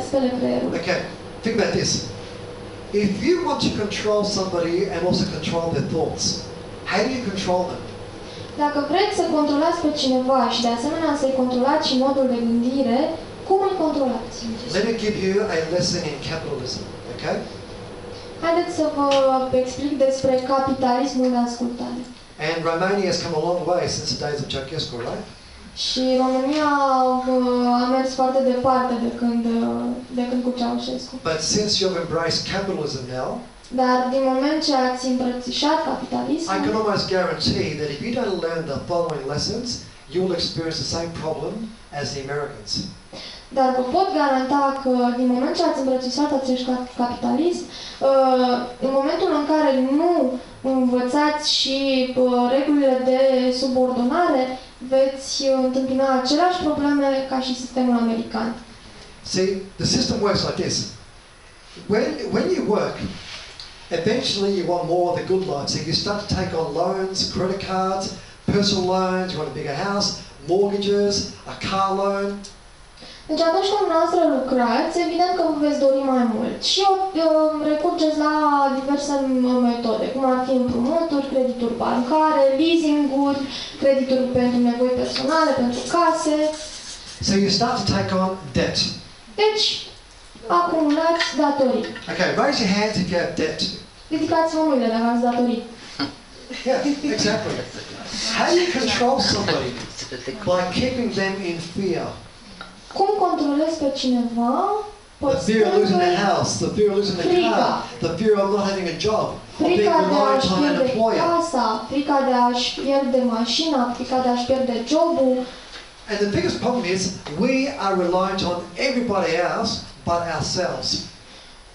spele creierul. Okay, think about this. If you want to control somebody and also control their thoughts, how do you control them? Dacă vreți să controlați pe cineva și de asemenea să-i controlați și modul de gândire, cum îl controlați? Let me give you a lesson in capitalism, okay? Haideți să vă explic despre capitalismul de ascultare. And Romania has come a long way since the days of Ceausescu, right? Și România a mers foarte departe de când cu Ceaușescu. But since you've embraced capitalism now, dar din moment ce ați îmbrățișat capitalismul, I can almost guarantee that if you don't learn the following lessons, you will experience the same problem as the Americans. Dar vă pot garanta că din moment ce ați îmbrățișat acest capitalism, în momentul în care nu învățați și regulile de subordonare, veți întâmpina aceleași probleme ca și sistemul american. See, the system works like this. When you work, eventually you want more of the good life. So you start to take on loans, credit cards, personal loans, you want a bigger house, mortgages, a car loan. Deci atunci când dumneavoastră lucrați, evident că vă veți dori mai mult și recurgeți la diverse metode, cum ar fi împrumuturi, credituri bancare, leasing-uri, credituri pentru nevoi personale, pentru case. So you start to take on debt. Deci, acumulați datorii. Okay, raise your hands if you have debt. Ridicați-vă mâinile dacă aveți datorii. Yeah, exactly. How do you control somebody? By keeping them in fear. Cum controlezi pe cineva? The fear of losing the house, the fear of losing the car, the fear of not having a job, of being reliant on an employer. Casa, frica de a-și pierde mașina, frica de a-și pierde jobul. And the biggest problem is we are reliant on everybody else but ourselves.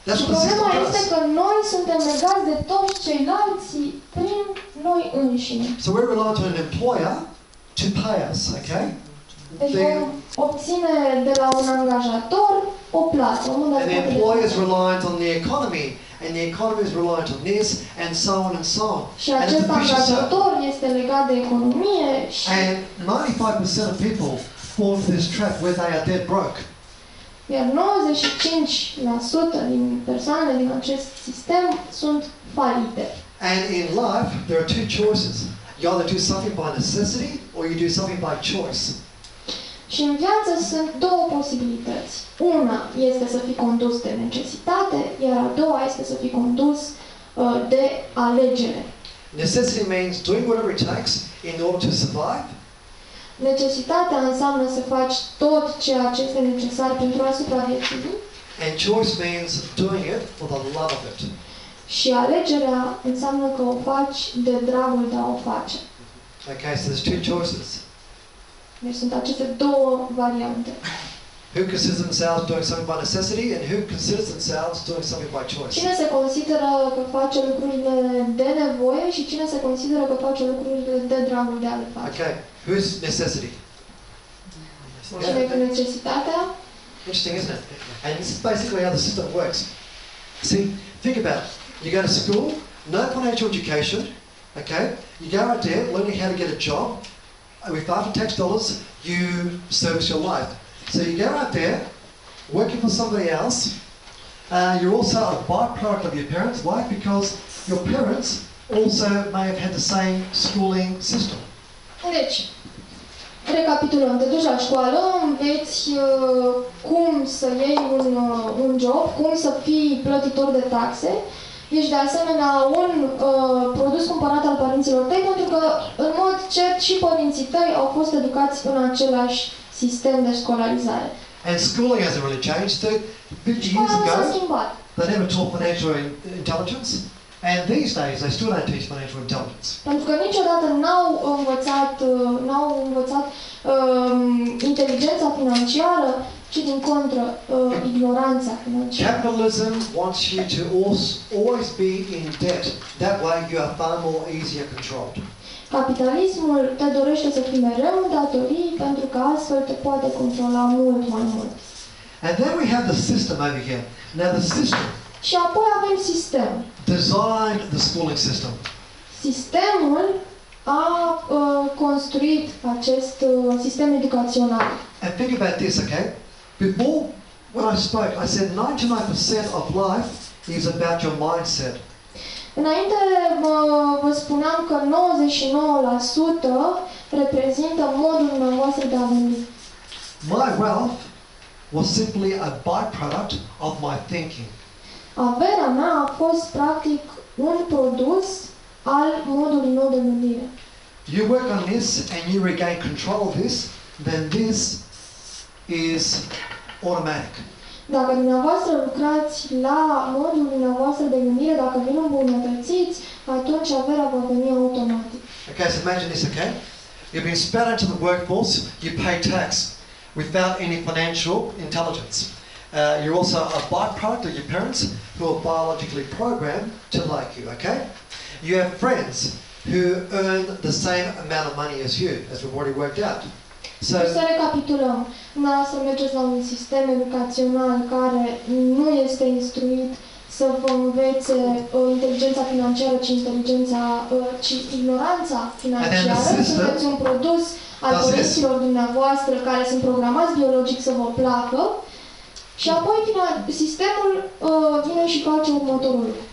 That's what the system Problema does. este că noi suntem legați de toți ceilalți prin noi înșine. So we're reliant on an employer to pay us, okay? Deci vom obține de la un angajator o plată. And the employer is reliant on the economy, and the economy is reliant on this, and so on and so on. Și acest angajator este legat de economie și... And 95% of people fall into this trap where they are dead broke. Iar 95% din persoanele din acest sistem sunt falite. And in life, there are two choices. You either do something by necessity, or you do something by choice. Și în viață sunt două posibilități. Una este să fii condus de necesitate, iar a doua este să fii condus de alegere. Necessity means doing whatever it takes in order to survive. Necesitatea înseamnă să faci tot ceea ce este necesar pentru a supraviețui. And choice means doing it for the love of it. Și alegerea înseamnă că o faci de dragul de a o face. Okay, so there's two choices. Deci sunt aceste două variante. Who considers themselves doing something by necessity, and who considers themselves doing something by choice? Cine se consideră că face lucrurile de nevoie și cine se consideră că face lucrurile de dragul de a le face. Okay, who's necessity? Cine e cu necesitatea? Interesting, isn't it? And this is basically how the system works. See, think about it. You go to school, no financial education, okay? You go out there learning how to get a job. With after-tax dollars, you service your life. So you go out there, working for somebody else. You're also a byproduct of your parents' life because your parents also may have had the same schooling system. Deci, recapitulăm, te duci la școală, înveți cum să iei un job, cum să fii plătitor de taxe. Ești de asemenea un produs cumpărat al părinților tăi, pentru că, în mod cert, și părinții tăi au fost educați în același sistem de școlarizare. And schooling hasn't really changed. 50 years ago, they never taught financial intelligence. And these days, they still don't teach financial intelligence. Pentru că niciodată n-au învățat inteligența financiară, ci din contră, ignoranța financiară. Capitalism wants you to always be in debt. That way you are far more easier controlled. Capitalismul te dorește să fii mereu în datorii, pentru că astfel te poate controla mult mai mult. And then we have the system over here. Now the system Și apoi avem sistemul. designed the schooling system. Sistemul a construit acest sistem educațional. And think about this, okay? Before when I spoke, I said 99% of life is about your mindset. Înainte vă spuneam că 99% reprezintă modul dumneavoastră de a gândi. My wealth was simply a byproduct of my thinking. Averea mea a fost practic un produs al modului meu de gândire. You work on this and you regain control of this, then this is automatic. Dacă dumneavoastră lucrați la modul dumneavoastră de gândire, dacă vin îmbunătățiți, atunci averea va veni automatic. Okay, so imagine this, okay? You've been spat into the workforce, you pay tax without any financial intelligence. You're also a byproduct of your parents who are biologically programmed to like you, okay? You have friends who earn the same amount of money as you, as we've already worked out. So, să recapitulăm. Dumneavoastră mergeți la un sistem educațional care nu este instruit să vă învețe inteligența financiară, ci ignoranța financiară. Sunteți un produs al părinților dumneavoastră care sunt programați biologic să vă placă. Și apoi sistemul vine și face următorul lucru.